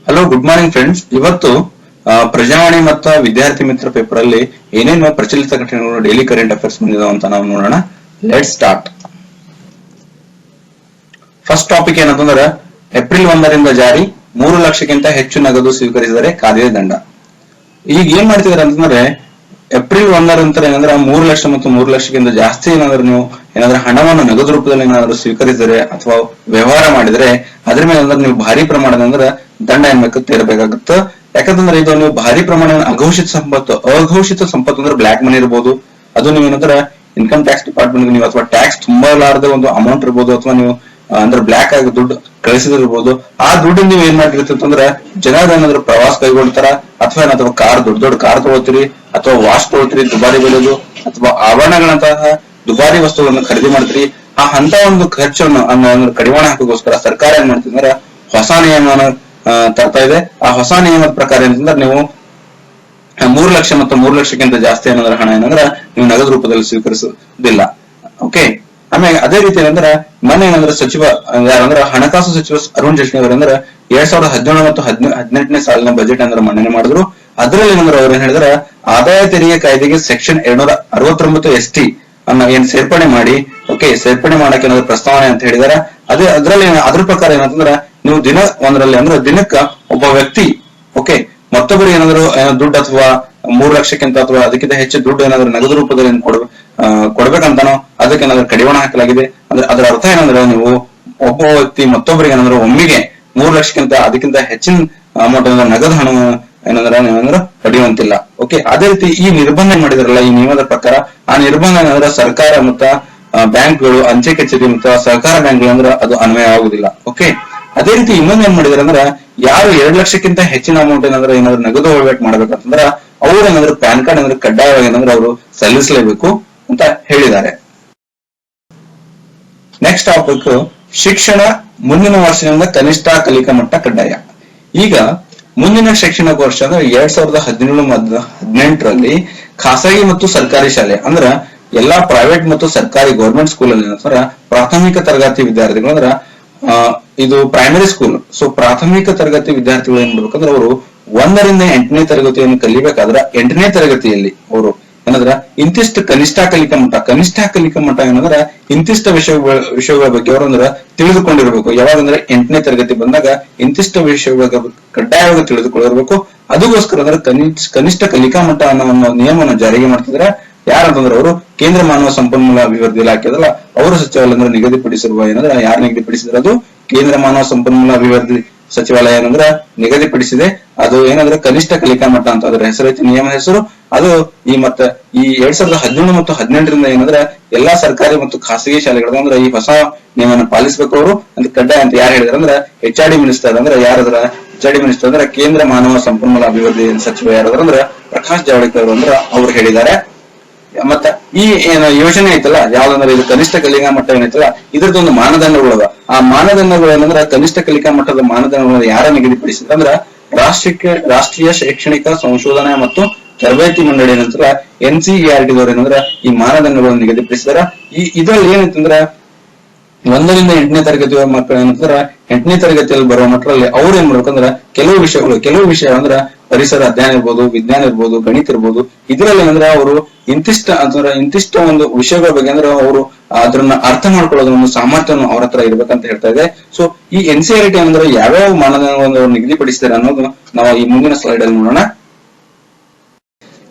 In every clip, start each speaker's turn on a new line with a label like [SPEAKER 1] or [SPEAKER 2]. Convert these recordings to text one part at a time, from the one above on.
[SPEAKER 1] Hello, good morning friends. ಇವತ್ತು ಪ್ರಜಾವಾಣಿ ಮತ್ತು ವಿದ್ಯಾರ್ಥಿ ಮಿತ್ರ ಪೇಪರ್ ಅಲ್ಲಿ ಏನೇನು ಪ್ರಚಲಿತ ಘಟನೆಗಳು ಡೈಲಿ ಕರೆಂಟ್ ಅಫೇರ್ಸ್ ಬಂದಿದಾವ ಅಂತ ನಾವು ನೋಡೋಣ. Let start. ಫಸ್ಟ್ ಟಾಪಿಕ್ ಏನಂತಂದ್ರೆ, ಏಪ್ರಿಲ್ 1ರಿಂದ ಜಾರಿ 3 ಲಕ್ಷಕ್ಕಿಂತ ಹೆಚ್ಚು ನಗದು ಸ್ವೀಕರಿಸಿದರೆ ಕಾಯ್ದೆ ದಂಡ. ಈಗ ಏನ್ ಮಾಡ್ತಿದಾರೆ ಅಂತಂದ್ರೆ, ಏಪ್ರಿಲ್ 1 ನಂತರ ಏನಂದ್ರೆ 3 ಲಕ್ಷ ಮತ್ತು 3 ಲಕ್ಷಕ್ಕಿಂತ ಜಾಸ್ತಿ ಏನಾದ್ರು ನೀವು ಹಣವನ್ನು ನಗದು ರೂಪದಲ್ಲಿ ಏನಾದ್ರು ಸ್ವೀಕರಿಸಿದರೆ ಅಥವಾ ವ್ಯವಹಾರ ಮಾಡಿದ್ರೆ ಅದ್ರ ಮೇಲೆ ಅಂದ್ರೆ ನೀವು ಭಾರಿ ಪ್ರಮಾಣದ ಅಂದ್ರೆ ದಂಡ ಏನ್ಬೇಕು ತೆರಬೇಕಾಗುತ್ತೆ. ಯಾಕಂತಂದ್ರೆ ಇದು ನೀವು ಭಾರಿ ಪ್ರಮಾಣ ಅಘೋಷಿತ ಸಂಪತ್ತು ಅಂದ್ರೆ ಬ್ಲಾಕ್ ಮನಿ ಇರ್ಬೋದು, ಅದು ನೀವು ಏನಂದ್ರೆ ಇನ್ಕಮ್ ಟ್ಯಾಕ್ಸ್ ಡಿಪಾರ್ಟ್ಮೆಂಟ್ ನೀವು ಅಥವಾ ಟ್ಯಾಕ್ಸ್ ತುಂಬಲಾರದ ಒಂದು ಅಮೌಂಟ್ ಇರ್ಬೋದು, ಅಥವಾ ನೀವು ಅಂದ್ರೆ ಬ್ಲಾಕ್ ಆಗಿ ದುಡ್ಡು ಕಳಿಸಿದಿರ್ಬೋದು. ಆ ದುಡ್ಡು ನೀವು ಏನ್ ಮಾಡಿರ್ತಂದ್ರೆ ಜನರು ಏನಾದ್ರು ಪ್ರವಾಸ ಕೈಗೊಳ್ತಾರ, ಅಥವಾ ಏನಾದ್ರು ದೊಡ್ಡ ಕಾರ್ ತಗೋತೀರಿ, ಅಥವಾ ವಾಚ್ ತಗೋತೀರಿ ದುಬಾರಿ ಬೆಲೆದು, ಅಥವಾ ಆಭರಣಗಳಂತಹ ದುಬಾರಿ ವಸ್ತುಗಳನ್ನು ಖರೀದಿ ಮಾಡ್ತೀರಿ. ಅಂತ ಒಂದು ಖರ್ಚನ್ನು ಕಡಿವಾಣ ಹಾಕೋಗೋಸ್ಕರ ಸರ್ಕಾರ ಏನ್ ಮಾಡ್ತಿದ್ರೆ ಹೊಸ ನಿಯಮನ ತರ್ತಾ ಇದೆ. ಆ ಹೊಸ ನಿಯಮದ ಪ್ರಕಾರ ಏನಂದ್ರೆ ನೀವು 3 ಲಕ್ಷ ಮತ್ತು 3 ಲಕ್ಷಕ್ಕಿಂತ ಜಾಸ್ತಿ ಏನಾದ್ರೆ ಹಣ ಏನಂದ್ರೆ ನೀವು ನಗದು ರೂಪದಲ್ಲಿ ಸ್ವೀಕರಿಸುವುದಿಲ್ಲ. ಓಕೆ, ಆಮೇಲೆ ಅದೇ ರೀತಿ ಏನಂದ್ರೆ ಮೊನ್ನೆ ಏನಂದ್ರೆ ಸಚಿವ ಯಾರಂದ್ರೆ ಹಣಕಾಸು ಸಚಿವ ಅರುಣ್ ಜೇಟ್ಲಿ ಅವರಂದ್ರೆ 2017 ಮತ್ತು 2018ನೇ ಸಾಲಿನ ಬಜೆಟ್ ಅಂದ್ರೆ ಮಂಡನೆ ಮಾಡಿದ್ರು. ಅದರಲ್ಲಿ ಏನಂದ್ರೆ ಅವ್ರು ಏನ್ ಹೇಳಿದ್ರೆ, ಆದಾಯ ತೆರಿಗೆ ಕಾಯ್ದೆಗೆ ಸೆಕ್ಷನ್ 269 ST ಅನ್ನ ಏನ್ ಸೇರ್ಪಡೆ ಮಾಡಿ, ಸೇರ್ಪಡೆ ಮಾಡಕ್ಕೆ ಏನಾದ್ರು ಪ್ರಸ್ತಾವನೆ ಅಂತ ಹೇಳಿದಾರೆ. ಅದ್ರಲ್ಲಿ ಅದ್ರ ಪ್ರಕಾರ ಏನಂತಂದ್ರೆ ನೀವು ದಿನ ಒಂದರಲ್ಲಿ ಅಂದ್ರೆ ದಿನಕ್ಕ ಒಬ್ಬ ವ್ಯಕ್ತಿ ಮತ್ತೊಬ್ಬರಿಗೆ ಏನಾದ್ರು ದುಡ್ಡು ಅಥವಾ 3 ಲಕ್ಷಕ್ಕಿಂತ ಅಥವಾ ಅದಕ್ಕಿಂತ ಹೆಚ್ಚು ದುಡ್ಡು ಏನಾದ್ರು ನಗದು ರೂಪದಲ್ಲಿ ಕೊಡ್ಬೇಕಂತಾನೋ ಅದಕ್ಕೆ ಏನಾದ್ರು ಕಡಿವಾಣ ಹಾಕಲಾಗಿದೆ. ಅಂದ್ರೆ ಅದರ ಅರ್ಥ ಏನಂದ್ರೆ ನೀವು ಒಬ್ಬ ವ್ಯಕ್ತಿ ಮತ್ತೊಬ್ಬರಿಗೆ ಏನಾದ್ರು ಒಮ್ಮಿಗೆ 3 ಲಕ್ಷಕ್ಕಿಂತ ಅದಕ್ಕಿಂತ ಹೆಚ್ಚಿನ ಅಮೌಂಟ್ ನಗದು ಹಣ ನೀವೇನಾದ್ರು ಪಡೆಯುವಂತಿಲ್ಲ. ಅದೇ ರೀತಿ ಈ ನಿರ್ಬಂಧ ಮಾಡಿದಾರಲ್ಲ ಈ ನಿಯಮದ ಪ್ರಕಾರ, ಆ ನಿರ್ಬಂಧ ಏನಂದ್ರೆ ಸರ್ಕಾರ ಮತ್ತು ಬ್ಯಾಂಕ್ಗಳು, ಅಂಚೆ ಕಚೇರಿ ಮತ್ತು ಸಹಕಾರ ಬ್ಯಾಂಕ್ಗಳು ಅಂದ್ರೆ ಅದು ಅನ್ವಯ ಆಗುದಿಲ್ಲ. ಅದೇ ರೀತಿ ಇನ್ನೊಂದ್ ಏನ್ ಮಾಡಿದಾರೆ ಅಂದ್ರೆ, ಯಾರು 2 ಲಕ್ಷಕ್ಕಿಂತ ಹೆಚ್ಚಿನ ಅಮೌಂಟ್ ಏನಾದ್ರು ನಗದು ವಹಿವಾಟು ಮಾಡ್ಬೇಕಂತಂದ್ರ ಅವ್ರು ಏನಾದ್ರು ಪ್ಯಾನ್ ಕಾರ್ಡ್ ಏನಾದ್ರು ಕಡ್ಡಾಯವಾಗಿ ಏನಾದ್ರು ಅವರು ಸಲ್ಲಿಸಲೇಬೇಕು ಅಂತ ಹೇಳಿದ್ದಾರೆ. ನೆಕ್ಸ್ಟ್ ಟಾಪಿಕ್, ಶಿಕ್ಷಣ ಮುಂದಿನ ವರ್ಷದಿಂದ ಕನಿಷ್ಠ ಕಲಿಕಾ ಮಟ್ಟ ಕಡ್ಡಾಯ. ಈಗ ಮುಂದಿನ ಶೈಕ್ಷಣಿಕ ವರ್ಷ ಅಂದ್ರೆ 2017-18ರಲ್ಲಿ ಖಾಸಗಿ ಮತ್ತು ಸರ್ಕಾರಿ ಶಾಲೆ ಅಂದ್ರ ಎಲ್ಲಾ ಪ್ರೈವೇಟ್ ಮತ್ತು ಸರ್ಕಾರಿ ಗೌರ್ಮೆಂಟ್ ಸ್ಕೂಲ್ ಅಲ್ಲಿ ಪ್ರಾಥಮಿಕ ತರಗತಿ ವಿದ್ಯಾರ್ಥಿಗಳು ಅಂದ್ರ ಇದು ಪ್ರೈಮರಿ ಸ್ಕೂಲ್. ಸೊ ಪ್ರಾಥಮಿಕ ತರಗತಿ ವಿದ್ಯಾರ್ಥಿಗಳು ಏನ್ ಮಾಡ್ಬೇಕಂದ್ರೆ ಅವರು 1ರಿಂದ 8ನೇ ತರಗತಿಯನ್ನು ಕಲಿಬೇಕಾದ್ರೆ 8ನೇ ತರಗತಿಯಲ್ಲಿ ಅವರು ಏನಂದ್ರ ಇಂತಿಷ್ಟ ಕನಿಷ್ಠ ಕಲಿಕಾ ಮಟ್ಟ ಏನಂದ್ರ ಇಂತಿಷ್ಟ ವಿಷಯಗಳ ಬಗ್ಗೆ ಅವರು ಅಂದ್ರ ತಿಳಿದುಕೊಂಡಿರ್ಬೇಕು. ಯಾವಾಗಂದ್ರೆ 8ನೇ ತರಗತಿ ಬಂದಾಗ ಇಂತಿಷ್ಟ ವಿಷಯಗಳ ಕಡ್ಡಾಯವಾಗಿ ತಿಳಿದುಕೊಂಡಿರ್ಬೇಕು. ಅದಕ್ಕೋಸ್ಕರ ಅಂದ್ರೆ ಕನಿಷ್ಠ ಕಲಿಕಾ ಮಟ್ಟ ಅನ್ನೋ ನಿಯಮವನ್ನು ಜಾರಿಗೆ ಮಾಡ್ತಿದ್ರೆ ಯಾರಂತಂದ್ರೆ ಅವರು ಕೇಂದ್ರ ಮಾನವ ಸಂಪನ್ಮೂಲ ಅಭಿವೃದ್ಧಿ ಇಲಾಖೆ ಅದಲ್ಲ, ಅವರು ಸಚಿವಾಲಯ ಅಂದ್ರೆ ನಿಗದಿಪಡಿಸಿರುವ ಏನಂದ್ರೆ ಯಾರು ನಿಗದಿಪಡಿಸಿದ್ರೆ ಅದು ಕೇಂದ್ರ ಮಾನವ ಸಂಪನ್ಮೂಲ ಅಭಿವೃದ್ಧಿ ಸಚಿವಾಲಯ ಏನಂದ್ರೆ ನಿಗದಿಪಡಿಸಿದೆ. ಅದು ಏನಂದ್ರೆ ಕನಿಷ್ಠ ಕಲಿಕಾ ಮಟ್ಟ ಅಂತ ಅದರ ಹೆಸರೈತಿ, ನಿಯಮದ ಹೆಸರು. ಅದು ಈ 2017 ಮತ್ತು 18ರಿಂದ ಏನಂದ್ರೆ ಎಲ್ಲಾ ಸರ್ಕಾರಿ ಮತ್ತು ಖಾಸಗಿ ಶಾಲೆಗಳು ಅಂದ್ರೆ ಈ ಹೊಸ ನಿಯಮನ ಪಾಲಿಸಬೇಕು ಅವರು ಅಂತ ಕಡ್ಡಾಯ ಅಂತ ಯಾರು ಹೇಳಿದಾರೆ ಅಂದ್ರೆ HRD ಮಿನಿಸ್ಟರ್ ಅಂದ್ರೆ ಯಾರಾದ್ರ HRD ಮಿನಿಸ್ಟರ್ ಅಂದ್ರೆ ಕೇಂದ್ರ ಮಾನವ ಸಂಪನ್ಮೂಲ ಅಭಿವೃದ್ಧಿ ಸಚಿವ ಯಾರಾದ್ರ ಅಂದ್ರೆ ಪ್ರಕಾಶ್ ಜಾವಡೇಕರ್ ಅಂದ್ರೆ ಅವ್ರು ಹೇಳಿದ್ದಾರೆ. ಮತ್ತ ಈ ಯೋಜನೆ ಐತಲ್ಲ ಯಾವ್ದಂದ್ರೆ ಇದು ಕನಿಷ್ಠ ಕಲಿಕಾ ಮಟ್ಟ ಏನೈತಲ್ಲ ಇದ್ರದ್ದೊಂದು ಮಾನದಂಡಗಳು. ಆ ಮಾನದಂಡಗಳು ಏನಂದ್ರೆ ಕನಿಷ್ಠ ಕಲಿಕಾ ಮಟ್ಟದ ಮಾನದಂಡಗಳನ್ನು ಯಾರ ನಿಗದಿಪಡಿಸಿದ್ರೆ ಅಂದ್ರ ರಾಷ್ಟ್ರೀಯ ಶೈಕ್ಷಣಿಕ ಸಂಶೋಧನಾ ಮತ್ತು ತರಬೇತಿ ಮಂಡಳಿ ಏನಂತಾರ NCERT ದವರು ಏನಂದ್ರ ಈ ಮಾನದಂಡಗಳನ್ನು ನಿಗದಿಪಡಿಸಿದಾರ. ಇದ್ರಲ್ಲಿ ಏನಂತಂದ್ರ 1ರಿಂದ 8ನೇ ತರಗತಿ ಮಕ್ಕಳು ಏನಂತಾರ 8ನೇ ತರಗತಿಯಲ್ಲಿ ಬರುವ ಮಕ್ಕಳಲ್ಲಿ ಅವ್ರು ಏನ್ ಮಾಡ್ಬೇಕಂದ್ರ ಕೆಲವು ವಿಷಯ ಅಂದ್ರ ಪರಿಸರ ಅಧ್ಯಯನ ಇರ್ಬೋದು, ವಿಜ್ಞಾನ ಇರ್ಬೋದು, ಗಣಿತ ಇರ್ಬೋದು, ಇದ್ರಲ್ಲಿ ಏನಂದ್ರೆ ಅವರು ಇಂತಿಷ್ಟ ಒಂದು ವಿಷಯಗಳ ಬಗ್ಗೆ ಅಂದ್ರೆ ಅವರು ಅದನ್ನ ಅರ್ಥ ಮಾಡ್ಕೊಳ್ಳೋದು ಒಂದು ಸಾಮರ್ಥ್ಯವನ್ನು ಅವ್ರ ಹತ್ರ ಇರ್ಬೇಕಂತ ಹೇಳ್ತಾ ಇದೆ. ಸೊ ಈ NCERT ಅಂದ್ರೆ ಯಾವ್ಯಾವ ಮಾನದಂಡವನ್ನು ನಿಗದಿಪಡಿಸಿದ್ದಾರೆ ಅನ್ನೋದು ನಾವು ಈ ಮುಂದಿನ ಸ್ಲೈಡ್ ಅಲ್ಲಿ ನೋಡೋಣ.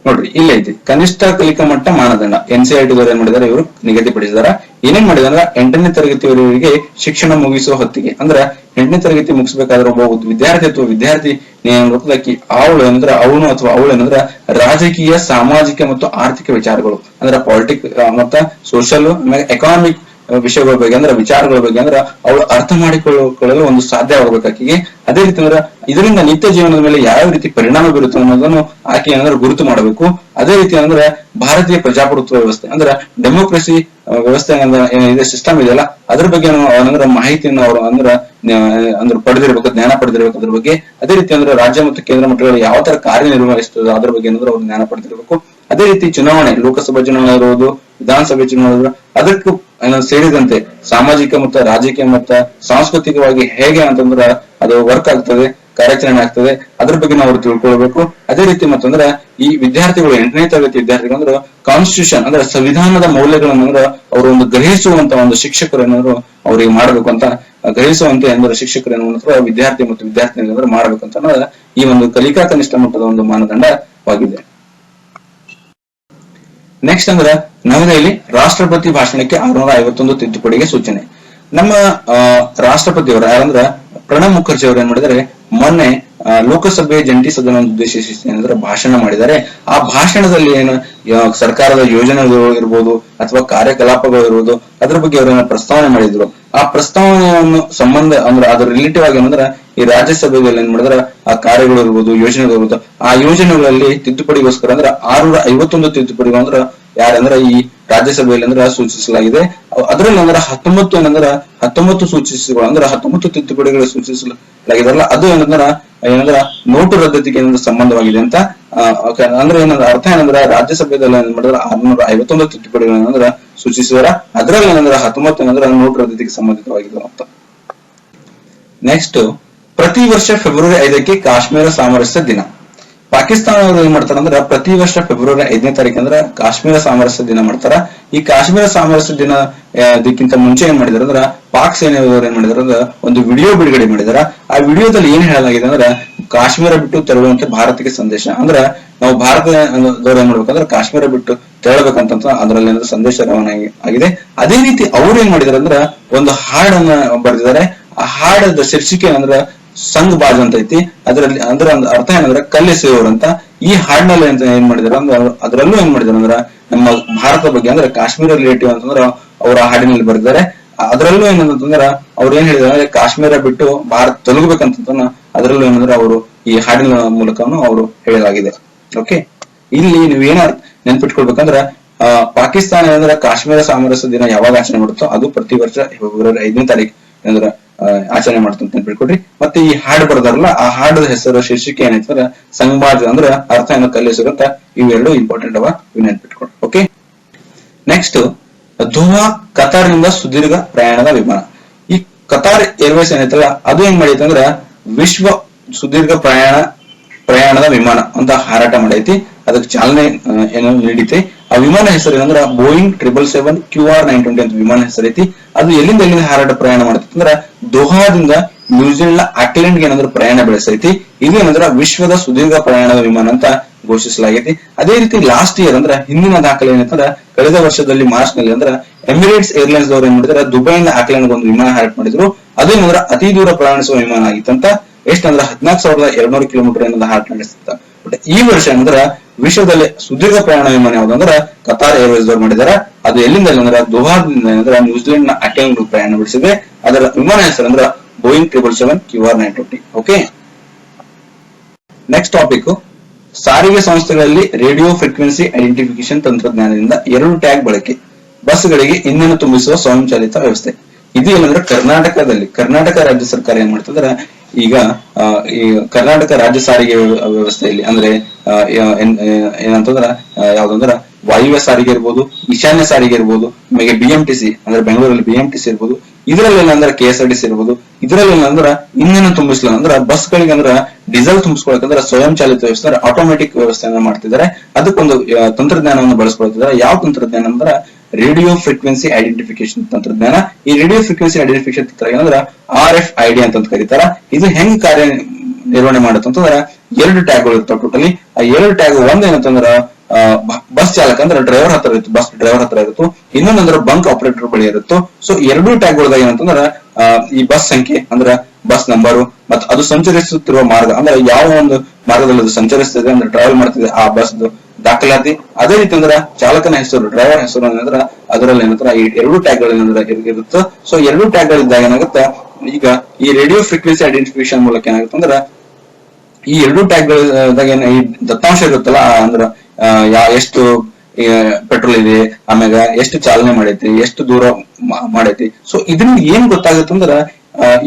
[SPEAKER 1] ನೋಡ್ರಿ, ಇಲ್ಲ ಐತಿ ಕನಿಷ್ಠ ಕಲಿಕಾ ಮಟ್ಟ ಮಾನದಂಡ NCERT ದವರು ಏನ್ ಮಾಡಿದಾರೆ, ಇವರು ನಿಗದಿಪಡಿಸಿದಾರ. ಏನೇನ್ ಮಾಡಿದಾರೆ, 8ನೇ ತರಗತಿಯವರಿಗೆ ಶಿಕ್ಷಣ ಮುಗಿಸುವ ಹೊತ್ತಿಗೆ ಅಂದ್ರ 8ನೇ ತರಗತಿ ಮುಗಿಸ್ಬೇಕಾದ್ರೆ ಒಬ್ಬ ವಿದ್ಯಾರ್ಥಿ ಅಥವಾ ವಿದ್ಯಾರ್ಥಿ ಅವಳು ಅಥವಾ ಅವಳು ಏನಂದ್ರ ರಾಜಕೀಯ, ಸಾಮಾಜಿಕ ಮತ್ತು ಆರ್ಥಿಕ ವಿಚಾರಗಳು ಅಂದ್ರೆ ಮತ್ತ ಸೋಷಿಯಲ್ ಆಮೇಲೆ ಎಕಾನಮಿಕ್ ವಿಷಯಗಳ ಬಗ್ಗೆ ಅಂದ್ರೆ ವಿಚಾರಗಳ ಬಗ್ಗೆ ಅಂದ್ರೆ ಅವಳು ಅರ್ಥ ಮಾಡಿಕೊಳ್ಳಲು ಒಂದು ಸಾಧ್ಯ ಆಗಬೇಕಾಕಿಗೆ. ಅದೇ ರೀತಿ ಅಂದ್ರೆ ಇದರಿಂದ ನಿತ್ಯ ಜೀವನದ ಮೇಲೆ ಯಾವ ರೀತಿ ಪರಿಣಾಮ ಬೀರುತ್ತೆ ಅನ್ನೋದನ್ನು ಆಕೆ ಏನಂದ್ರೆ ಗುರುತು ಮಾಡಬೇಕು. ಅದೇ ರೀತಿ ಅಂದ್ರೆ ಭಾರತೀಯ ಪ್ರಜಾಪ್ರಭುತ್ವ ವ್ಯವಸ್ಥೆ ಅಂದ್ರೆ ಡೆಮೋಕ್ರಸಿ ವ್ಯವಸ್ಥೆ ಏನಿದೆ ಸಿಸ್ಟಮ್ ಇದೆಯಲ್ಲ ಅದ್ರ ಬಗ್ಗೆ ಅವನಂದ್ರ ಮಾಹಿತಿಯನ್ನು ಅವರು ಅಂದ್ರೆ ಪಡೆದಿರ್ಬೇಕು, ಜ್ಞಾನ ಪಡೆದಿರ್ಬೇಕು ಅದ್ರ ಬಗ್ಗೆ. ಅದೇ ರೀತಿ ಅಂದ್ರೆ ರಾಜ್ಯ ಮತ್ತು ಕೇಂದ್ರ ಮಟ್ಟಗಳು ಯಾವ ತರ ಕಾರ್ಯನಿರ್ವಹಿಸ್ತದೆ ಅದ್ರ ಬಗ್ಗೆ ಏನಾದ್ರು ಅವ್ರು ಜ್ಞಾನ ಪಡೆದಿರ್ಬೇಕು. ಅದೇ ರೀತಿ ಚುನಾವಣೆ, ಲೋಕಸಭಾ ಚುನಾವಣೆ ಇರುವುದು, ವಿಧಾನಸಭೆ ಚುನಾವಣೆ ಅದಕ್ಕೂ ಸೇರಿದಂತೆ ಸಾಮಾಜಿಕ ಮತ್ತು ರಾಜಕೀಯ ಮತ್ತು ಸಾಂಸ್ಕೃತಿಕವಾಗಿ ಹೇಗೆ ಅಂತಂದ್ರ ಅದು ವರ್ಕ್ ಆಗ್ತದೆ, ಕಾರ್ಯಾಚರಣೆ ಆಗ್ತದೆ, ಅದ್ರ ಬಗ್ಗೆ ನಾವು ತಿಳ್ಕೊಳ್ಬೇಕು. ಅದೇ ರೀತಿ ಮತ್ತಂದ್ರ ಈ ವಿದ್ಯಾರ್ಥಿಗಳು 8ನೇ ತರಗತಿ ವಿದ್ಯಾರ್ಥಿಗಳು ಅಂದ್ರೆ ಕಾನ್ಸ್ಟಿಟ್ಯೂಷನ್ ಅಂದ್ರೆ ಸಂವಿಧಾನದ ಮೌಲ್ಯಗಳನ್ನ ಅಂದ್ರೆ ಅವರು ಒಂದು ಗ್ರಹಿಸುವಂತ ಒಂದು ಶಿಕ್ಷಕರು ಏನಾದ್ರು ಅವ್ರಿಗೆ ಮಾಡ್ಬೇಕು ಅಂತ, ಗ್ರಹಿಸುವಂತೆ ಅಂದ್ರೆ ಶಿಕ್ಷಕರು ಏನಾದ್ರು ವಿದ್ಯಾರ್ಥಿ ಮತ್ತು ವಿದ್ಯಾರ್ಥಿನಿಗಳು ಮಾಡ್ಬೇಕಂತ ಅನ್ನೋದು ಈ ಒಂದು ಕಲಿಕಾ ಕನಿಷ್ಠ ಮಟ್ಟದ ಒಂದು ಮಾನದಂಡವಾಗಿದೆ. ನೆಕ್ಸ್ಟ್ ಅಂದ್ರೆ ನವದೆಹಲಿ ರಾಷ್ಟ್ರಪತಿ ಭಾಷಣಕ್ಕೆ 651 ತಿದ್ದುಪಡಿಗೆ ಸೂಚನೆ. ನಮ್ಮ ರಾಷ್ಟ್ರಪತಿಯವರು ಯಾರಂದ್ರ ಪ್ರಣಬ್ ಮುಖರ್ಜಿ ಅವರು ಏನ್ ಮಾಡಿದ್ದಾರೆ, ಮೊನ್ನೆ ಲೋಕಸಭೆಯ ಜಂಟಿ ಸದನ ಉದ್ದೇಶಿಸಿ ಏನಂದ್ರೆ ಭಾಷಣ ಮಾಡಿದ್ದಾರೆ. ಆ ಭಾಷಣದಲ್ಲಿ ಏನು ಸರ್ಕಾರದ ಯೋಜನೆಗಳು ಇರ್ಬೋದು ಅಥವಾ ಕಾರ್ಯಕಲಾಪಗಳು ಇರ್ಬೋದು ಅದ್ರ ಬಗ್ಗೆ ಅವರನ್ನ ಪ್ರಸ್ತಾವನೆ ಮಾಡಿದ್ರು. ಆ ಪ್ರಸ್ತಾವನೆಯನ್ನು ಸಂಬಂಧ ಅಂದ್ರೆ ಅದ್ರ ರಿಲೇಟಿವ್ ಆಗಿ ಏನಂದ್ರೆ ಈ ರಾಜ್ಯಸಭೆಯಲ್ಲಿ ಏನ್ ಮಾಡಿದ್ರೆ ಆ ಕಾರ್ಯಗಳು ಇರ್ಬೋದು, ಯೋಜನೆಗಳು ಇರ್ಬೋದು, ಆ ಯೋಜನೆಗಳಲ್ಲಿ ತಿದ್ದುಪಡಿಗೋಸ್ಕರ ಅಂದ್ರೆ 651 ತಿದ್ದುಪಡಿಗಳು ಅಂದ್ರೆ ಯಾರಂದ್ರೆ ಈ ರಾಜ್ಯಸಭೆಯಲ್ಲಿ ಅಂದ್ರೆ ಸೂಚಿಸಲಾಗಿದೆ. ಅದರಲ್ಲಿ ಅಂದ್ರೆ 19 ಸೂಚಿಸಿಗಳು ಅಂದ್ರೆ 19 ತಿದ್ದುಪಡಿಗಳು ಸೂಚಿಸಲಾಗಿದೆಲ್ಲ ಅದು ಏನಂದ್ರ ನೋಟು ರದ್ದತಿಗೆ ಏನಾದ್ರು ಸಂಬಂಧವಾಗಿದೆ ಅಂತ. ಅಂದ್ರೆ ಏನಂದ್ರೆ ಅರ್ಥ ಏನಂದ್ರೆ ರಾಜ್ಯಸಭೆಯಲ್ಲಿ ಏನ್ ಮಾಡಿದ್ರೆ 651 ತಿದ್ದುಪಡಿಗಳನ್ನ ಸೂಚಿಸಿದಾರ. ಅದರಲ್ಲಿ ಏನಂದ್ರೆ 19 ಏನಂದ್ರೆ ನೋಟು ರದ್ದತಿಗೆ ಸಂಬಂಧಿತವಾಗಿದೆ ಅಂತ. ನೆಕ್ಸ್ಟ್, ಪ್ರತಿ ವರ್ಷ ಫೆಬ್ರವರಿ 5ಕ್ಕೆ ಕಾಶ್ಮೀರ ಸಾಮರಸ್ಯ ದಿನ. ಪಾಕಿಸ್ತಾನವರು ಏನ್ ಮಾಡ್ತಾರ ಅಂದ್ರೆ ಪ್ರತಿ ವರ್ಷ ಫೆಬ್ರವರಿ 5ನೇ ತಾರೀಕು ಅಂದ್ರೆ ಕಾಶ್ಮೀರ ಸಾಮರಸ್ಯ ದಿನ ಮಾಡ್ತಾರ. ಈ ಕಾಶ್ಮೀರ ಸಾಮರಸ್ಯ ದಿನ ಅದಕ್ಕಿಂತ ಮುಂಚೆ ಏನ್ ಮಾಡಿದಾರೆ ಅಂದ್ರೆ ಪಾಕ್ ಸೇನೆಯವರು ಏನ್ ಮಾಡಿದಾರೆ ಅಂದ್ರೆ ಒಂದು ವಿಡಿಯೋ ಬಿಡುಗಡೆ ಮಾಡಿದಾರ. ಆ ವಿಡಿಯೋದಲ್ಲಿ ಏನ್ ಹೇಳಲಾಗಿದೆ ಅಂದ್ರೆ ಕಾಶ್ಮೀರ ಬಿಟ್ಟು ತೆರಳುವಂತೆ ಭಾರತಕ್ಕೆ ಸಂದೇಶ. ಅಂದ್ರೆ ನಾವು ಭಾರತದವ್ರು ಏನ್ ಮಾಡ್ಬೇಕಂದ್ರೆ ಕಾಶ್ಮೀರ ಬಿಟ್ಟು ತೆರಳಬೇಕಂತ ಅದರಲ್ಲಿ ಏನಾದ್ರು ಸಂದೇಶ ರವಾನೆ ಆಗಿದೆ. ಅದೇ ರೀತಿ ಅವ್ರು ಏನ್ ಮಾಡಿದಾರೆ ಅಂದ್ರೆ ಒಂದು ಹಾಡನ್ನ ಬರೆದಿದ್ದಾರೆ. ಆ ಹಾಡದ ಶೀರ್ಷಿಕೆ ಅಂದ್ರೆ ಸಂಘ್ ಬಾಜ್ ಅಂತ ಐತಿ. ಅದರಲ್ಲಿ ಅಂದ್ರೆ ಅರ್ಥ ಏನಂದ್ರೆ ಕಲ್ಲೆಸೆಯುವರು ಅಂತ. ಈ ಹಾಡಿನಲ್ಲಿ ಏನ್ ಮಾಡಿದಾರೆ ಅಂದ್ರೆ ಅದ್ರಲ್ಲೂ ಏನ್ ಮಾಡಿದಾರೆ ಅಂದ್ರೆ ನಮ್ಮ ಭಾರತ ಬಗ್ಗೆ ಅಂದ್ರೆ ಕಾಶ್ಮೀರ ರಿಲೇಟಿವ್ ಅಂತಂದ್ರೆ ಅವರ ಹಾಡಿನಲ್ಲಿ ಬರೆದಿದ್ದಾರೆ. ಅದರಲ್ಲೂ ಏನಂತಂದ್ರ ಅವ್ರು ಏನ್ ಹೇಳಿದಾರೆ ಅಂದ್ರೆ ಕಾಶ್ಮೀರ ಬಿಟ್ಟು ಭಾರತ ತೊಲಗಬೇಕಂತ ಅದರಲ್ಲೂ ಏನಂದ್ರೆ ಅವರು ಈ ಹಾಡಿನ ಮೂಲಕನು ಅವರು ಹೇಳಲಾಗಿದೆ. ಓಕೆ, ಇಲ್ಲಿ ನೀವೇನ ನೆನ್ಪಿಟ್ಕೊಳ್ಬೇಕಂದ್ರ ಪಾಕಿಸ್ತಾನ ಏನಂದ್ರೆ ಕಾಶ್ಮೀರ ಸಾಮರಸ್ಯ ದಿನ ಯಾವಾಗ ಆಚರಣೆ ಮಾಡುತ್ತೋ ಅದು ಪ್ರತಿ ವರ್ಷ ಫೆಬ್ರವರಿ 5ನೇ ತಾರೀಕು ಏನಂದ್ರ ಆಚರಣೆ ಮಾಡ್ತಂತ ನೆನ್ಪಿಟ್ಕೊಡ್ರಿ. ಮತ್ತೆ ಈ ಹಾಡು ಬರ್ದಾರಲ್ಲ ಆ ಹಾಡದ ಹೆಸರು ಶೀರ್ಷಿಕೆ ಏನೈತಂದ್ರ ಸಂಘಬಾಜ್ ಅಂದ್ರೆ ಅರ್ಥ ಏನೋ ಕಲಿಸಿರು ಅಂತ. ಇವೆರಡು ಇಂಪಾರ್ಟೆಂಟ್ ಅವ, ಇವ್ ನೆನ್ಪಿಟ್ಕೊಡ್ರಿ. ಓಕೆ, ನೆಕ್ಸ್ಟ್ ದೋಹಾ ಕತಾರ್ ನಿಂದ ಸುದೀರ್ಘ ಪ್ರಯಾಣದ ವಿಮಾನ. ಈ ಕತಾರ್ ಏರ್ವೇಸ್ ಏನೈತಲ್ಲ ಅದು ಏನ್ ಮಾಡೈತಿ ಅಂದ್ರ ವಿಶ್ವ ಸುದೀರ್ಘ ಪ್ರಯಾಣದ ವಿಮಾನ ಅಂತ ಹಾರಾಟ ಮಾಡೈತಿ. ಅದಕ್ಕೆ ಚಾಲನೆ ಏನೋ ನೀಡಿತೆ. ಆ ವಿಮಾನ ಹೆಸರು ಏನಂದ್ರ ಬೋಯಿಂಗ್ 777 QR920 ಅಂತ ವಿಮಾನ ಹೆಸರೈತಿ. ಅದು ಎಲ್ಲಿಂದ ಹಾರಾಟ ಪ್ರಯಾಣ ಮಾಡ್ತೈತಿ ಅಂದ್ರ ದೋಹಾದಿಂದ ನ್ಯೂಜಿಲೆಂಡ್ ಆಕ್ಲೆಂಡ್ ಏನಂದ್ರ ಪ್ರಯಾಣ ಬೆಳೆಸೈತಿ. ಇದು ಏನಂದ್ರ ವಿಶ್ವದ ಸುದೀರ್ಘ ಪ್ರಯಾಣದ ವಿಮಾನ ಅಂತ ಘೋಷಿಸಲಾಗೈತಿ. ಅದೇ ರೀತಿ ಲಾಸ್ಟ್ ಇಯರ್ ಅಂದ್ರ ಹಿಂದಿನ ದಾಖಲೆ ಏನಂದ್ರ ಕಳೆದ ವರ್ಷದಲ್ಲಿ ಮಾರ್ಚ್ ನಲ್ಲಿ ಅಂದ್ರ ಎಮಿರೇಟ್ಸ್ ಏರ್ಲೈನ್ಸ್ ದವರು ಏನ್ ಮಾಡಿದ್ರೆ ದುಬೈಯಿಂದ ಆಕ್ಲೆಂಡ್ ಒಂದು ವಿಮಾನ ಹಾರಾಟ ಮಾಡಿದ್ರು. ಅದು ಏನಂದ್ರ ಅತಿ ದೂರ ಪ್ರಯಾಣಿಸುವ ವಿಮಾನ ಆಗಿತ್ತಂತ. ಎಷ್ಟಂದ್ರ 14,200 ಕಿಲೋಮೀಟರ್ ಏನಂದ್ರ ಹಾರಾಟ ನಡೆಸುತ್ತ. ಬಟ್ ಈ ವರ್ಷ ಏನಂದ್ರ ವಿಶ್ವದಲ್ಲಿ ಸುದೀರ್ಘ ಪ್ರಯಾಣ ವಿಮಾನ ಯಾವ್ದಂದ್ರ ಕತಾರ್ ಏರ್ವೇಸ್ ದವರು ಮಾಡಿದಾರ. ಅದು ಎಲ್ಲಿಂದ ಅಂದ್ರ ದೋಹಾದಿಂದ ಏನಂದ್ರ ನ್ಯೂಜಿಲೆಂಡ್ ನ ಆಕ್ಲೆಂಡ್ ಪ್ರಯಾಣ ಬೆಳೆಸಿದೆ. ಅದರ ವಿಮಾನ ಹೆಸರು ಅಂದ್ರ Boeing 777 QR920. Okay, next topic, ಸಾರಿಗೆ ಸಂಸ್ಥೆಗಳಲ್ಲಿ ರೇಡಿಯೋ ಫ್ರೀಕ್ವೆನ್ಸಿ ಐಡೆಂಟಿಫಿಕೇಶನ್ ತಂತ್ರಜ್ಞಾನದಿಂದ 2 ಟ್ಯಾಗ್ ಬಳಕೆ, ಬಸ್ಗಳಿಗೆ ಇಂಧನ ತುಂಬಿಸುವ ಸ್ವಯಂಚಾಲಿತ ವ್ಯವಸ್ಥೆ. ಇದು ಏನಂದ್ರೆ ಕರ್ನಾಟಕ ರಾಜ್ಯ ಸರ್ಕಾರ ಏನ್ ಮಾಡ್ತಂದ್ರ ಈಗ ಈ ಕರ್ನಾಟಕ ರಾಜ್ಯ ಸಾರಿಗೆ ವ್ಯವಸ್ಥೆಯಲ್ಲಿ ಅಂದ್ರೆ ಏನಂತಂದ್ರ ಯಾವ್ದಂದ್ರ ವಾಯುವ್ಯ ಸಾರಿಗೆ ಇರ್ಬೋದು, ಈಶಾನ್ಯ ಸಾರಿಗೆ ಇರ್ಬೋದು, ಆಮೇಲೆ BMTC ಅಂದ್ರೆ ಬೆಂಗಳೂರಲ್ಲಿ BMTC ಇರ್ಬೋದು, ಇದರಲ್ಲಿ ಏನಂದ್ರ KSRTC ಇರ್ಬೋದು. ಇದರಲ್ಲಿ ಏನಂದ್ರ ಇಂಧನ ತುಂಬಿಸ್ಲ ಅಂದ್ರ ಬಸ್ಗಳಿಗೆ ಅಂದ್ರ ಡೀಸೆಲ್ ತುಂಬಿಸ್ಕೊಳಕಂದ್ರ ಸ್ವಯಂ ಚಾಲಿತ ವ್ಯವಸ್ಥೆ ಆಟೋಮೆಟಿಕ್ ವ್ಯವಸ್ಥೆಯನ್ನ ಮಾಡ್ತಿದ್ದಾರೆ. ಅದಕ್ಕೊಂದು ತಂತ್ರಜ್ಞಾನವನ್ನು ಬಳಸ್ಕೊಳ್ತಿದ್ದಾರೆ. ಯಾವ ತಂತ್ರಜ್ಞಾನ ಅಂದ್ರ ರೇಡಿಯೋ ಫ್ರೀಕ್ವೆನ್ಸಿ ಐಡೆಂಟಿಫಿಕೇಶನ್ ತಂತ್ರಜ್ಞಾನ. ಈ ರೇಡಿಯೋ ಫ್ರೀಕ್ವೆನ್ಸಿ ಐಡೆಂಟಿಫಿಕೇಶನ್ ತಂತ್ರಜ್ಞಾನ ಅಂದ್ರ RFID ಅಂತ ಕರೀತಾರ. ಇದು ಹೆಂಗ್ ಕಾರ್ಯ ನಿರ್ವಹಣೆ ಮಾಡುತ್ತಂತಂದ್ರ 2 ಟ್ಯಾಗ್ಗಳು ಇರ್ತಾವ ಟೋಟಲಿ. ಆ 2 ಟ್ಯಾಗ್ ಒಂದ್ ಏನಂತಂದ್ರ ಬಸ್ ಚಾಲಕ ಅಂದ್ರೆ ಡ್ರೈವರ್ ಹತ್ರ ಇತ್ತು, ಬಸ್ ಡ್ರೈವರ್ ಹತ್ರ ಇರುತ್ತು. ಇನ್ನೊಂದಂದ್ರ ಬಂಕ್ ಆಪರೇಟರ್ ಬಳಿ ಇರುತ್ತೋ. ಸೊ 2 ಟ್ಯಾಗ್ಗಳದಾಗ ಏನಂತಂದ್ರ ಈ ಬಸ್ ಸಂಖ್ಯೆ ಅಂದ್ರ ಬಸ್ ನಂಬರು ಮತ್ತು ಅದು ಸಂಚರಿಸುತ್ತಿರುವ ಮಾರ್ಗ ಅಂದ್ರೆ ಯಾವ ಒಂದು ಮಾರ್ಗದಲ್ಲಿ ಅದು ಸಂಚರಿಸ್ತಿದೆ ಅಂದ್ರೆ ಟ್ರಾವೆಲ್ ಮಾಡ್ತಿದೆ ಆ ಬಸ್ ದಾಖಲಾತಿ. ಅದೇ ರೀತಿ ಅಂದ್ರ ಚಾಲಕನ ಹೆಸರು ಡ್ರೈವರ್ ಹೆಸರು ಏನಂದ್ರ ಅದರಲ್ಲಿ ಏನಂದ್ರ ಈ 2 ಟ್ಯಾಗ್ಗಳು ಏನಂದ್ರ ಇರುತ್ತೆ. ಸೊ 2 ಟ್ಯಾಗ್ಗಳಿದ್ದಾಗ ಏನಾಗುತ್ತ, ಈಗ ಈ ರೇಡಿಯೋ ಫ್ರೀಕ್ವೆನ್ಸಿ ಐಡೆಂಟಿಫಿಕೇಶನ್ ಮೂಲಕ ಏನಾಗುತ್ತೆ ಅಂದ್ರ ಈ 2 ಟ್ಯಾಗ್ಗಳದಾಗ ಈ ದತ್ತಾಂಶ ಇರುತ್ತಲ್ಲ ಅಂದ್ರ ಎಷ್ಟು ಪೆಟ್ರೋಲ್ ಇದೆ, ಆಮ್ಯಾಗ ಎಷ್ಟು ಚಾಲನೆ ಮಾಡೈತಿ, ಎಷ್ಟು ದೂರ ಮಾಡೈತಿ. ಸೊ ಇದರಿಂದ ಏನ್ ಗೊತ್ತಾಗುತ್ತಂದ್ರ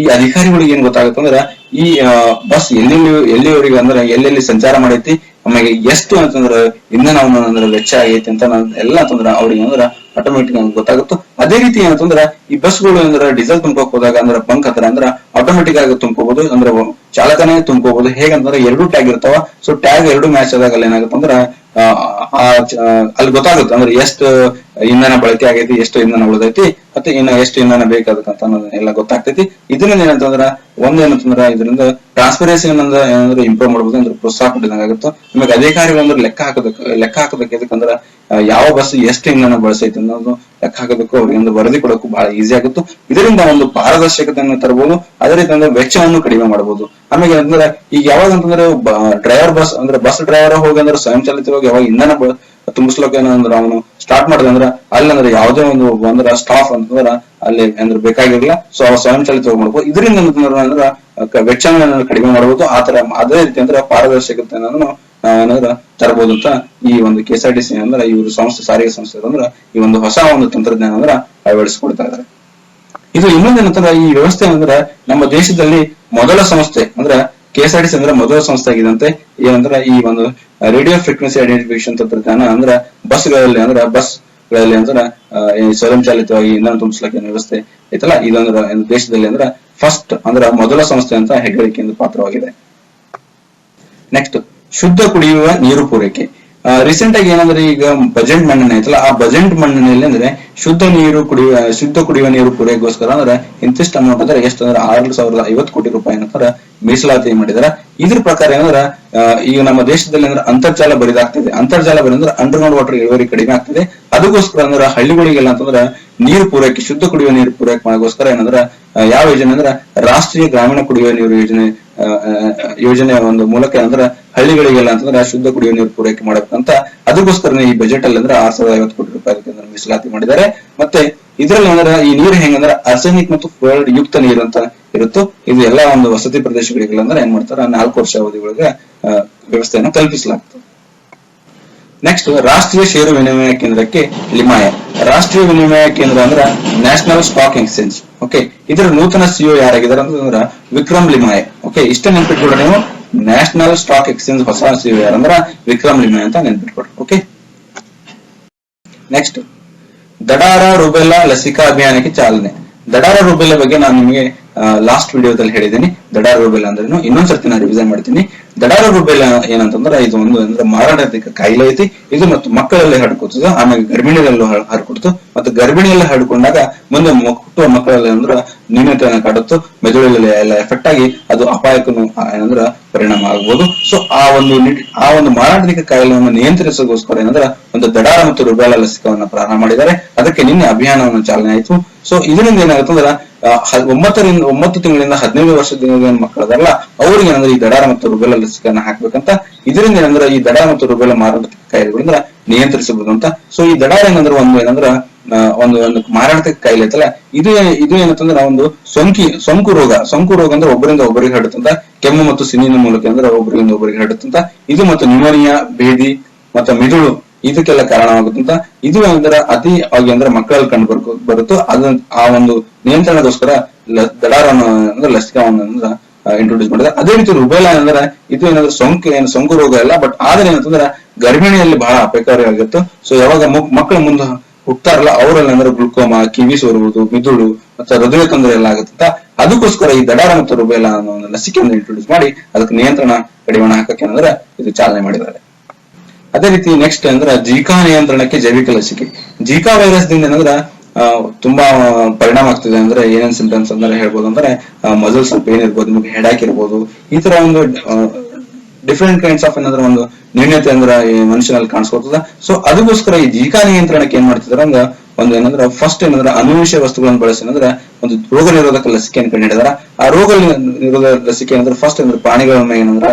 [SPEAKER 1] ಈ ಅಧಿಕಾರಿಗಳಿಗೆ ಏನ್ ಗೊತ್ತಾಗುತ್ತಂದ್ರ ಈ ಬಸ್ ಎಲ್ಲಿವರೆಗೆ ಅಂದ್ರೆ ಎಲ್ಲೆಲ್ಲಿ ಸಂಚಾರ ಮಾಡೈತಿ, ಆಮೇಲೆ ಎಷ್ಟು ಅಂತಂದ್ರ ಇಂಧನ ಅಂದ್ರೆ ವೆಚ್ಚ ಆಗೈತಿ ಅಂತ ಎಲ್ಲ ಅಂತಂದ್ರ ಅವ್ರಿಗೆ ಅಂದ್ರ ಆಟೋಮೆಟಿಕ್ ನಮ್ಗೆ ಗೊತ್ತಾಗುತ್ತೋ. ಅದೇ ರೀತಿ ಏನಂತಂದ್ರೆ ಈ ಬಸ್ಗಳು ಅಂದ್ರೆ ಡೀಸೆಲ್ ತುಂಬೋಕ್ ಹೋದಾಗ ಅಂದ್ರೆ ಬಂಕ್ ಹತ್ರ ಅಂದ್ರೆ ಆಟೋಮೆಟಿಕ್ ಆಗಿ ತುಂಬ್ಕೋಬಹುದು, ಅಂದ್ರೆ ಚಾಲಕನೇ ತುಂಬ್ಕೋಬಹುದು. ಹೇಗಂತಂದ್ರೆ ಎರಡು ಟ್ಯಾಗ್ ಇರ್ತಾವ. ಸೊ ಟ್ಯಾಗ್ ಎರಡು ಮ್ಯಾಚ್ ಆದಾಗ ಅಲ್ಲಿ ಏನಾಗುತ್ತೆ ಅಂದ್ರೆ ಅಲ್ಲಿ ಗೊತ್ತಾಗುತ್ತೆ ಅಂದ್ರೆ ಎಷ್ಟು ಇಂಧನ ಬಳಕೆ ಆಗೈತಿ, ಎಷ್ಟು ಇಂಧನ ಉಳಿದೈತಿ, ಮತ್ತೆ ಇನ್ನ ಎಷ್ಟು ಇಂಧನ ಬೇಕಾದಕ್ಕಂತ ಎಲ್ಲ ಗೊತ್ತಾಗ್ತೈತಿ. ಇದರಿಂದ ಏನಂತಂದ್ರ ಒಂದೇನಂತಂದ್ರ ಇದರಿಂದ ಟ್ರಾನ್ಸ್ಪರೆನ್ಸಿ ಏನಂದ್ರೆ ಇಂಪ್ರೂವ್ ಮಾಡಬಹುದು, ಅಂದ್ರೆ ಪ್ರೋತ್ಸಾಹ ಕೊಟ್ಟಿದಂಗ ಆಗುತ್ತೆ. ನಿಮಗೆ ಅಧಿಕಾರಿಗಳು ಅಂದ್ರೆ ಲೆಕ್ಕ ಹಾಕೋದಕ್ಕೆ ಯಾಕಂದ್ರ ಯಾವ ಬಸ್ ಎಷ್ಟು ಇಂಧನ ಬಳಸೈತಿ ಅನ್ನೋದು ಲೆಕ್ಕ ಹಾಕೋದಕ್ಕೂ ಅವ್ರಿಗೆ ಒಂದು ವರದಿ ಕೊಡೋಕ್ಕೂ ಬಹಳ ಈಸಿ ಆಗುತ್ತೆ. ಇದರಿಂದ ಒಂದು ಪಾರದರ್ಶಕತೆಯನ್ನು ತರಬಹುದು, ಅದೇ ರೀತಿ ಅಂದ್ರೆ ವೆಚ್ಚವನ್ನು ಕಡಿಮೆ ಮಾಡಬಹುದು. ಆಮೇಲೆ ಅಂದ್ರೆ ಈಗ ಯಾವಾಗ ಅಂತಂದ್ರೆ ಡ್ರೈವರ್ ಬಸ್ ಅಂದ್ರೆ ಬಸ್ ಡ್ರೈವರ್ ಹೋಗಿ ಅಂದ್ರೆ ಸ್ವಯಂಚಾಲಿತವಾಗಿ ಯಾವಾಗ ಇಂಧನ ತುಂಬಿಸ್ಲಕ್ಕ ಏನಂದ್ರೆ ಅವನು ಸ್ಟಾರ್ಟ್ ಮಾಡಿದ್ರೆ ಅಲ್ಲಿ ಅಂದ್ರೆ ಯಾವುದೇ ಒಂದು ಅಂದ್ರೆ ಸ್ಟಾಫ್ ಅಂತಂದ್ರ ಅಲ್ಲಿ ಅಂದ್ರೆ ಬೇಕಾಗಿರ್ಲಿಲ್ಲ. ಸೊ ಅವ ಸ್ವಯಂಚಾಲಿತವಾಗಿ ಮಾಡ್ಬೋದು. ಇದರಿಂದ ಅಂದ್ರೆ ವೆಚ್ಚವನ್ನು ಕಡಿಮೆ ಮಾಡಬಹುದು. ಆತರ ಅದೇ ರೀತಿ ಅಂದ್ರೆ ಪಾರದರ್ಶಕತೆಯನ್ನು ನಾವೇನಾದ್ರ ತರಬಹುದು ಅಂತ ಈ ಒಂದು KSRTC ಅಂದ್ರೆ ಇವರು ಸಾರಿಗೆ ಸಂಸ್ಥೆ ಅಂದ್ರೆ ಈ ಒಂದು ಹೊಸ ಒಂದು ತಂತ್ರಜ್ಞಾನ ಅಂದ್ರೆ ಅಳವಡಿಸಿಕೊಡ್ತಾ ಇದ್ದಾರೆ. ಇದು ಇನ್ನೊಂದೇನಂತರ ಈ ವ್ಯವಸ್ಥೆ ಅಂದ್ರೆ ನಮ್ಮ ದೇಶದಲ್ಲಿ ಮೊದಲ ಸಂಸ್ಥೆ ಅಂದ್ರೆ KSRTC ಅಂದ್ರೆ ಮೊದಲ ಸಂಸ್ಥೆ ಆಗಿದಂತೆ. ಏನಂದ್ರೆ ಈ ಒಂದು ರೇಡಿಯೋ ಫ್ರೀಕ್ವೆನ್ಸಿ ಐಡೆಂಟಿಫಿಕೇಶನ್ ತಂತ್ರಜ್ಞಾನ ಅಂದ್ರೆ ಬಸ್ಗಳಲ್ಲಿ ಅಂದ್ರೆ ಸ್ವಯಂಚಾಲಿತವಾಗಿ ಇಂಧನ ತುಂಬಿಸ್ಲಿಕ್ಕೆ ವ್ಯವಸ್ಥೆ ಐತಲ್ಲ, ಇದಂದ್ರ ದೇಶದಲ್ಲಿ ಅಂದ್ರೆ ಫಸ್ಟ್ ಅಂದ್ರೆ ಮೊದಲ ಸಂಸ್ಥೆ ಅಂತ ಹೆಗ್ಗಳಿಕೆಯಿಂದ ಪಾತ್ರವಾಗಿದೆ. ನೆಕ್ಸ್ಟ್, ಶುದ್ಧ ಕುಡಿಯುವ ನೀರು ಪೂರೈಕೆ. ರೀಸೆಂಟ್ ಆಗಿ ಏನಂದ್ರೆ ಈಗ ಬಜೆಟ್ ಮಂಡನೆ ಆಯ್ತಲ್ಲ, ಆ ಬಜೆಟ್ ಮಂಡನೆಯಲ್ಲಿ ಅಂದ್ರೆ ಶುದ್ಧ ಕುಡಿಯುವ ನೀರು ಪೂರೈಕೆಗೋಸ್ಕರ ಅಂದ್ರೆ ಇಂತಿಷ್ಟು ಅಮೌಂಟ್ ಅಂದ್ರೆ ಎಷ್ಟು ಅಂದ್ರೆ 6,050 ಕೋಟಿ ರೂಪಾಯಿ ನಂತರ ಮೀಸಲಾತಿ ಮಾಡಿದಾರೆ. ಇದ್ರ ಪ್ರಕಾರ ಏನಂದ್ರೆ ಈಗ ನಮ್ಮ ದೇಶದಲ್ಲಿ ಅಂದ್ರೆ ಅಂತರ್ಜಾಲ ಬರಿದಾಗ್ತಿದೆ. ಅಂತರ್ಜಾಲ ಬರೀ ಅಂಡರ್ ಗ್ರೌಂಡ್ ವಾಟರ್ ಇಳುವರಿ ಕಡಿಮೆ ಆಗ್ತಿದೆ. ಅದಕ್ಕೋಸ್ಕರ ಅಂದ್ರೆ ಹಳ್ಳಿಗಳಿಗೆಲ್ಲ ಅಂತಂದ್ರೆ ನೀರು ಪೂರೈಕೆ, ಶುದ್ಧ ಕುಡಿಯುವ ನೀರು ಪೂರೈಕೆ ಮಾಡೋಕ್ಕೋಸ್ಕರ ಏನಂದ್ರೆ ಯಾವ ಯೋಜನೆ ಅಂದ್ರೆ ರಾಷ್ಟ್ರೀಯ ಗ್ರಾಮೀಣ ಕುಡಿಯುವ ನೀರು ಯೋಜನೆ ಒಂದು ಮೂಲಕ ಅಂದ್ರೆ ಹಳ್ಳಿಗಳಿಗೆಲ್ಲ ಅಂತಂದ್ರೆ ಶುದ್ಧ ಕುಡಿಯುವ ನೀರು ಪೂರೈಕೆ ಮಾಡಬೇಕಂತ ಅದಕ್ಕೋಸ್ಕರ ಈ ಬಜೆಟ್ ಅಲ್ಲಿ ಅಂದ್ರೆ 6,050 ಕೋಟಿ ರೂಪಾಯಿ ಮೀಸಲಾತಿ ಮಾಡಿದ್ದಾರೆ. ಮತ್ತೆ ಇದ್ರಲ್ಲಿ ಅಂದ್ರೆ ಈ ನೀರು ಹೆಂಗಂದ್ರೆ ಆರ್ಸೆನಿಕ್ ಮತ್ತು ಫ್ಲೋರೈಡ್ ಯುಕ್ತ ನೀರು ಅಂತ ಇರುತ್ತೋ. ಇದು ಎಲ್ಲಾ ಒಂದು ವಸತಿ ಪ್ರದೇಶಗಳಿಗೆಲ್ಲ ಅಂದ್ರೆ ಏನ್ ಮಾಡ್ತಾರೆ 4 ವರ್ಷ ಅವಧಿಗಳಿಗೆ ವ್ಯವಸ್ಥೆಯನ್ನು ಕಲ್ಪಿಸಲಾಗ್ತದೆ. ನೆಕ್ಸ್ಟ್, ರಾಷ್ಟ್ರೀಯ ಷೇರು ವಿನಿಮಯ ಕೇಂದ್ರಕ್ಕೆ ಲಿಮಾಯ. ರಾಷ್ಟ್ರೀಯ ವಿನಿಮಯ ಕೇಂದ್ರ ಅಂದ್ರೆ ನ್ಯಾಷನಲ್ ಸ್ಟಾಕ್ ಎಕ್ಸ್ಚೇಂಜ್. ಓಕೆ, ಇದರ ನೂತನ ಸಿಇಒ ಯಾರಾಗಿದ್ದಾರೆ ಅಂತಂದ್ರೆ ವಿಕ್ರಮ್ ಲಿಮಾಯ. ಓಕೆ, ಇಷ್ಟ ನೆನ್ಪಿಟ್ಕೊಡ್ರಿ ನೀವು. ನ್ಯಾಷನಲ್ ಸ್ಟಾಕ್ ಎಕ್ಸ್ಚೇಂಜ್ ಹೊಸ ಸಿಇಒ ಯಾರಂದ್ರ ವಿಕ್ರಮ್ ಲಿಮಾಯ ಅಂತ ನೆನ್ಪಿಟ್ಕೊಡ್ರಿ. ಓಕೆ, ನೆಕ್ಸ್ಟ್, ದಡಾರ ರುಬೆಲ್ಲಾ ಲಸಿಕಾ ಅಭಿಯಾನಕ್ಕೆ ಚಾಲನೆ. ದಡಾರ ರುಬೆಲ್ಲಾ ಬಗ್ಗೆ ನಾನು ನಿಮಗೆ ಲಾಸ್ಟ್ ವಿಡಿಯೋದಲ್ಲಿ ಹೇಳಿದ್ದೀನಿ. ದಡಾರ ರುಬೆಲ್ಲಾ ಅಂದ್ರೆ ಇನ್ನೊಂದ್ಸರ್ತಿ ನಾನು ರಿವಿಷನ್ ಮಾಡ್ತೀನಿ. ದಡಾರ ರುಬೆಲ್ಲಾ ಏನಂತಂದ್ರೆ ಇದು ಒಂದು ಅಂದ್ರೆ ಮಾರಣಾಂತಿಕ ಕಾಯಿಲೆ ಐತಿ. ಇದು ಮತ್ತು ಮಕ್ಕಳಲ್ಲಿ ಹರಡ್ಕೊತದ, ಆಮೇಲೆ ಗರ್ಭಿಣಿಯಲ್ಲೂ ಹರಡ್ಕೊಡ್ತು. ಮತ್ತೆ ಗರ್ಭಿಣಿಯಲ್ಲಿ ಹರಡ್ಕೊಂಡಾಗ ಮುಂದೆ ಹುಟ್ಟುವ ಮಕ್ಕಳಲ್ಲಿ ಅಂದ್ರೆ ನ್ಯೂನತೆಯನ್ನು ಕಾಡುತ್ತು, ಮೆದುಳಲ್ಲಿ ಎಲ್ಲ ಎಫೆಕ್ಟ್ ಆಗಿ ಅದು ಅಪಾಯಕ್ಕೂ ಏನಂದ್ರ ಪರಿಣಾಮ ಆಗ್ಬೋದು. ಸೊ ಆ ಒಂದು ಮಾರಣಾಂತಿಕ ಕಾಯಿಲೆಯನ್ನು ನಿಯಂತ್ರಿಸೋಗೋಸ್ಕರ ಏನಂದ್ರೆ ಒಂದು ದಡಾರ ಮತ್ತು ರುಬೆಲ್ಲಾ ಲಸಿಕವನ್ನು ಪ್ರಾರಂಭ ಮಾಡಿದ್ದಾರೆ. ಅದಕ್ಕೆ ನಿನ್ನೆ ಅಭಿಯಾನವನ್ನು ಚಾಲನೆ ಆಯಿತು. ಸೊ ಇದರಿಂದ ಏನಾಗುತ್ತಂದ್ರ 9 ತಿಂಗಳಿಂದ 15 ವರ್ಷದ ಮಕ್ಕಳದಲ್ಲ ಅವ್ರಿಗೆ ಏನಂದ್ರೆ ಈ ದಡಾರ ಮತ್ತು ರುಬೆಲ್ಲಾ ಲಸಿಕೆಯನ್ನ ಹಾಕ್ಬೇಕಂತ. ಇದರಿಂದ ಏನಂದ್ರೆ ಈ ದಡಾರ ಮತ್ತು ರುಬೆಲ್ಲಾ ಮಾರಣಾಂತಿಕ ಕಾಯಿಲೆಗಳಿಂದ ನಿಯಂತ್ರಿಸಬಹುದು ಅಂತ. ಸೊ ಈ ದಡಾರ ಏನಂದ್ರೆ ಒಂದು ಮಾರಣಾಂತಿಕ ಕಾಯಿಲೆ ಐತಲ್ಲ, ಇದು ಏನಂತಂದ್ರೆ ಒಂದು ಸೋಂಕು ರೋಗ ಅಂದ್ರೆ ಒಬ್ಬರಿಂದ ಒಬ್ಬರಿಗೆ ಹರಡುತ್ತಂತ. ಕೆಮ್ಮು ಮತ್ತು ಸಿನಿನ ಮೂಲಕ ಅಂದ್ರೆ ಒಬ್ಬರಿಂದ ಒಬ್ಬರಿಗೆ ಹರಡುತ್ತಂತ. ಇದು ಮತ್ತು ನ್ಯೂಮೋನಿಯಾ, ಭೇದಿ ಮತ್ತು ಮಿದುಳು ಇದಕ್ಕೆಲ್ಲ ಕಾರಣವಾಗುತ್ತಂತ. ಇದು ಅಂದ್ರೆ ಅತಿ ಆಗಿ ಅಂದ್ರೆ ಮಕ್ಕಳಲ್ಲಿ ಕಂಡು ಬರುತ್ತೋ. ಆ ಒಂದು ನಿಯಂತ್ರಣಗೋಸ್ಕರ ದಡಾರ ಅಂದ್ರೆ ಲಸಿಕಾವನ್ನು ಇಂಟ್ರೊಡ್ಯೂಸ್ ಮಾಡಿದ್ದಾರೆ. ಅದೇ ರೀತಿ ರುಬೆಲ್ಲಾ ಅಂದ್ರೆ ಇದು ಏನಂದ್ರೆ ಸೋಂಕು ರೋಗ ಇಲ್ಲ, ಬಟ್ ಆದ್ರೆ ಏನಂತಂದ್ರೆ ಗರ್ಭಿಣಿಯಲ್ಲಿ ಬಹಳ ಅಪಾಯಕಾರಿಯಾಗಿತ್ತು. ಸೊ ಯಾವಾಗ ಮಕ್ಕಳು ಮುಂದೆ ಹುಟ್ಟಾರಲ್ಲ ಅವರಲ್ಲಿ ಅಂದ್ರೆ ಗ್ಲುಕೋಮಾ, ಕಿವಿ ಸೋರುವುದು, ಮಿದುಳು ಮತ್ತೆ ಹೃದಯ ತೊಂದರೆ ಎಲ್ಲ ಆಗುತ್ತ. ಅದಕ್ಕೋಸ್ಕರ ಈ ದಡಾರ ಮತ್ತು ರುಬೆಲ್ಲಾ ಅನ್ನೋ ಒಂದು ಲಸಿಕೆಯನ್ನು ಇಂಟ್ರೊಡ್ಯೂಸ್ ಮಾಡಿ ಅದಕ್ಕೆ ನಿಯಂತ್ರಣ ಕಡಿವಾಣ ಹಾಕಕ್ಕೆ ಏನಂದ್ರೆ ಇದು ಚಾಲನೆ ಮಾಡಿದ್ದಾರೆ. ಅದೇ ರೀತಿ ನೆಕ್ಸ್ಟ್ ಅಂದ್ರೆ ಜೀಕಾ ನಿಯಂತ್ರಣಕ್ಕೆ ಜೈವಿಕ ಲಸಿಕೆ. ಜೀಕಾ ವೈರಸ್ ದಿಂದ ಏನಂದ್ರೆ ತುಂಬಾ ಪರಿಣಾಮ ಆಗ್ತಿದೆ. ಅಂದ್ರೆ ಏನೇನ್ ಸಿಂಪ್ಟಮ್ಸ್ ಅಂದ್ರೆ ಹೇಳ್ಬೋದು ಅಂದ್ರೆ ಮಸಲ್ಸ್ ಪೇನ್ ಇರ್ಬೋದು, ನಿಮಗೆ ಹೆಡಾಕ್ ಇರ್ಬೋದು. ಈ ತರ ಒಂದು ಡಿಫ್ರೆಂಟ್ ಕೈಂಡ್ಸ್ ಆಫ್ ಏನಂದ್ರೆ ಒಂದು ನ್ಯೂನ್ಯತೆ ಅಂದ್ರೆ ಮನುಷ್ಯನಲ್ಲಿ ಕಾಣಿಸ್ಕೊತದ. ಸೊ ಅದಕ್ಕೋಸ್ಕರ ಈ ಜೀಕಾ ನಿಯಂತ್ರಣಕ್ಕೆ ಏನ್ ಮಾಡ್ತಿದಾರೆ ಅಂದ್ರೆ ಒಂದು ಏನಂದ್ರೆ ಫಸ್ಟ್ ಏನಂದ್ರೆ ಅನುವಂಶೀಯ ವಸ್ತುಗಳನ್ನು ಬಳಸಿ ಏನಂದ್ರೆ ಒಂದು ರೋಗ ನಿರೋಧಕ ಲಸಿಕೆಯನ್ನು ಕಂಡುಹಿಡಿದಾರ. ಆ ರೋಗ ನಿರೋಧಕ ಲಸಿಕೆ ಏನಂದ್ರೆ ಫಸ್ಟ್ ಅಂದ್ರೆ ಪ್ರಾಣಿಗಳ ಮೇಲೆ ಏನಂದ್ರೆ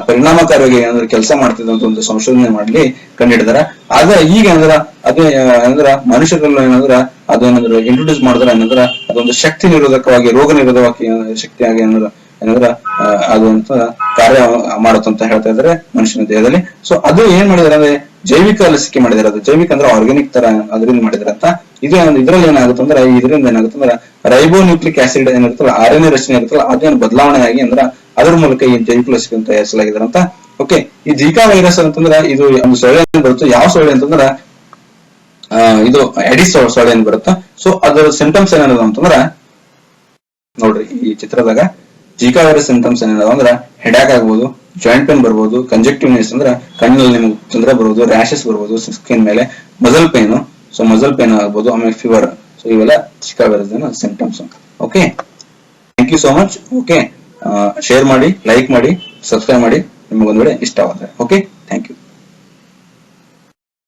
[SPEAKER 1] ಪರಿಣಾಮಕಾರಿಯಾಗಿ ಏನಾದ್ರೆ ಕೆಲಸ ಮಾಡ್ತಿದ್ದಂತ ಒಂದು ಸಂಶೋಧನೆ ಮಾಡ್ಲಿ ಕಂಡುಹಿಡಿದಾರ. ಆದ್ರೆ ಈಗ ಅದೇ ಮನುಷ್ಯರಲ್ಲಿ ಏನಂದ್ರ ಅದೇನಂದ್ರೆ ಇಂಟ್ರೊಡ್ಯೂಸ್ ಮಾಡಿದ್ರೆ ಏನಂದ್ರ ಅದೊಂದು ಶಕ್ತಿ ನಿರೋಧಕವಾಗಿ ರೋಗ ನಿರೋಧಕವಾಗಿ ಶಕ್ತಿಯಾಗಿ ಏನಂದ್ರ ಅದು ಅಂತ ಕಾರ್ಯ ಮಾಡುತ್ತಂತ ಹೇಳ್ತಾ ಇದಾರೆ ಮನುಷ್ಯನ ದೇಹದಲ್ಲಿ. ಸೊ ಅದು ಏನ್ ಮಾಡಿದಾರೆ ಅಂದ್ರೆ ಜೈವಿಕ ಲಸಿಕೆ ಮಾಡಿದಾರೆ. ಅದು ಜೈವಿಕ ಅಂದ್ರೆ ಆರ್ಗ್ಯಾನಿಕ್ ತರ ಅದರಿಂದ ಮಾಡಿದಾರೆ ಅಂತ. ಇದ್ರಲ್ಲಿ ಏನಾಗುತ್ತಂದ್ರೆ ಇದರಿಂದ ಏನಾಗುತ್ತಂದ್ರೆ ರೈಬೋನ್ಯೂಕ್ಲಿಕ್ ಆಸಿಡ್ ಏನಿರುತ್ತಲ್ಲ, RNA ರಚನೆ ಇರುತ್ತಲ್ಲ, ಅದೇನು ಬದಲಾವಣೆ ಆಗಿ ಅಂದ್ರೆ ಅದರ ಮೂಲಕ ಈ ಜೈವಿಕ ಲಸಿಕೆ ತಯಾರಿಸಲಾಗಿದ್ದಾರೆ ಅಂತ. ಓಕೆ, ಈ ಜೀಕಾ ವೈರಸ್ ಅಂತಂದ್ರೆ ಇದು ಒಂದು ಸೊಳ್ಳೆ ಬರುತ್ತೆ. ಯಾವ ಸೊಳ್ಳೆ ಅಂತಂದ್ರೆ ಇದು ಎಡಿಸ್ ಸೊಳ್ಳೆ ಏನ್ ಬರುತ್ತಾ, ಸೊ ಅದರ ಸಿಂಟಮ್ಸ್ ಏನಾದ್ರು ಅಂತಂದ್ರ ನೋಡ್ರಿ ಈ ಚಿತ್ರದಾಗ ಜಿಕಾ ವೈರಸ್ ಸಿಂಟಮ್ಸ್ ಏನಾದ್ರು ಅಂದ್ರ ಹೆಡಾಕ್ ಆಗ್ಬೋದು, ಜಾಯಿಂಟ್ ಪೇನ್ ಬರ್ಬೋದು, ಕಂಜಕ್ಟಿವ್ನೆಸ್ ಅಂದ್ರ ಕಣ್ಣಲ್ಲಿ ನಿಮ್ಗೆ ತೊಂದರೆ ಬರ್ಬೋದು, ರ್ಯಾಶಸ್ ಬರ್ಬೋದು ಸ್ಕಿನ್ ಮೇಲೆ, muscle pain, so muscle pain ಆಗ್ಬೋದು, ಆಮೇಲೆ ಫೀವರ್. ಸೊ ಇವೆಲ್ಲ Zika virus symptoms. Okay, thank you so much. Okay, share ಮಾಡಿ, ಲೈಕ್ ಮಾಡಿ, ಸಬ್ಸ್ಕ್ರೈಬ್ ಮಾಡಿ ನಿಮ್ಗೊಂದ್ ವೇಳೆ ಇಷ್ಟ ಆದ್ರೆ. Okay, thank you.